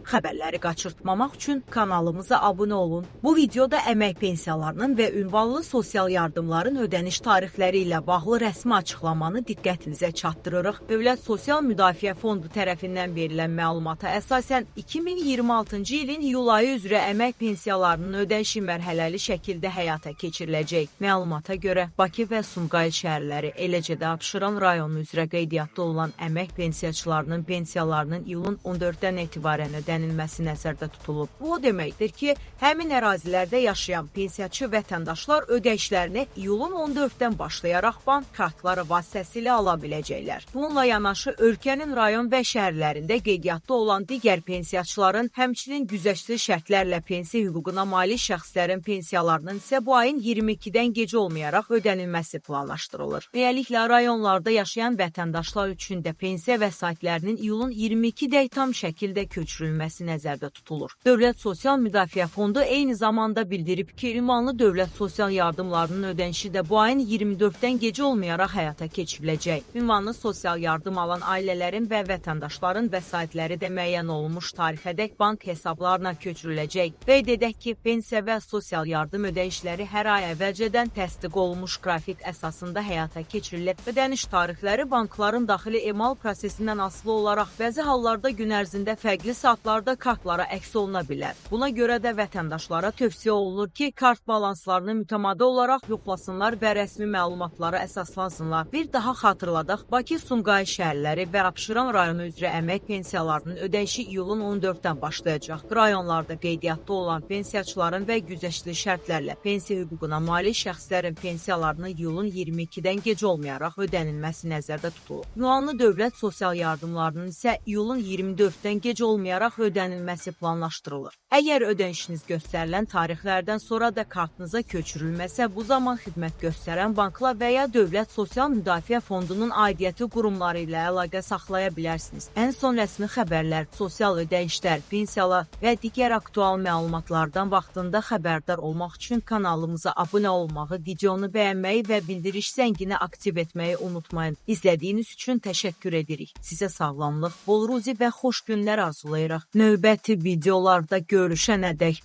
Xəbərləri qaçırtmamaq üçün kanalımıza abunə olun. Bu videoda əmək pensiyalarının və ünvanlı sosial yardımların ödəniş tarixləri ilə bağlı rəsmi açıqlamanı diqqətinizə çatdırırıq. Dövlət Sosial Müdafiə Fondu tərəfindən verilən məlumata əsasən 2026-cı ilin iyul ayı üzrə əmək pensiyalarının ödənişi mərhələli şəkildə həyata keçiriləcək. Məlumata görə Bakı və Sumqayıt şəhərləri, eləcə də Abşeron rayonu üzrə qeydiyyatda olan əmək pensiyaçılarının pensiyalarının iyulun 14-dən etibarən ödənilməsi nəzərdə tutulub. Bu o deməkdir ki, həmin ərazilərdə yaşayan pensiyaçı vətəndaşlar ödəyişlərini iyulun 14-dən başlayaraq bank kartları vasitəsilə ala biləcəklər. Bununla yanaşı ölkənin rayon və şəhərlərində qeydiyyatda olan digər pensiyaçıların, həmçinin güzəştli şərtlərlə pensiya hüququna malik şəxslərin pensiyalarının isə bu ayın 22-dən gecə olmayaraq ödənilməsi planlaşdırılır. Beləliklə, rayonlarda yaşayan vətəndaşlar üçün də pensiya vəsaitlərinin iyulun 22-də tam şəkildə köçürülməsi nəzərdə tutulur. Dövlət Sosial Müdafiə Fondu eyni zamanda bildirib ki, ünvanlı dövlət sosial yardımlarının ödənişi də bu ayın 24-dən gecə olmayaraq həyata keçiriləcək. Ünvanlı sosial yardım alan ailələrin və vətəndaşların vəsaitləri də müəyyən olunmuş tarixədək bank hesablarına köçürüləcək. Qeyd edək ki, pensiya və sosial yardım ödənişləri hər ay əvvəlcədən təsdiq olunmuş qrafik əsasında həyata keçirilir. Ödəniş tarixləri bankların daxili emal prosesindən asılı olaraq bəzi hallarda gün ərzində fərqli saatlarda kartlara əks oluna bilər. Buna görə də vətəndaşlara tövsiyə olunur ki, kart balanslarını mütəmadi olaraq yoxlasınlar və rəsmi məlumatlara əsaslansınlar. Bir daha xatırladaq, Bakı, Sumqayıt şəhərləri və Abşeron rayonu üzrə əmək pensiyalarının ödənişi iyulun 14-dən başlayacaq. Rayonlarda qeydiyyatda olan pensiyaçıların və güzəştli şərtlərlə pensiya hüququna malik şəxslərin pensiyalarının iyulun 22-dən gecə olmayaraq ödənilməsi nəzərdə tutulur. Ünvanlı dövlət sosial yardımlarının isə iyulun 24-dən gecə olmayaraq ödənilməsi planlaşdırılır. Əgər ödənişiniz göstərilən tarixlərdən sonra da kartınıza köçürülməsə, bu zaman xidmət göstərən bankla və ya Dövlət Sosial Müdafiə Fondunun aidiyyəti qurumları ilə əlaqə saxlaya bilərsiniz. Ən son rəsmi xəbərlər, sosial ödənişlər, pensiyalar və digər aktual məlumatlardan vaxtında xəbərdar olmaq üçün kanalımıza abunə olmağı, videonu bəyənməyi və bildiriş zəngini aktiv etməyi unutmayın. İzlədiyiniz üçün təşəkkür edirik. Sizə sağlamlıq, bol ruzi və xoş günlər arzulayırıq. Növbəti videolarda görüşənədək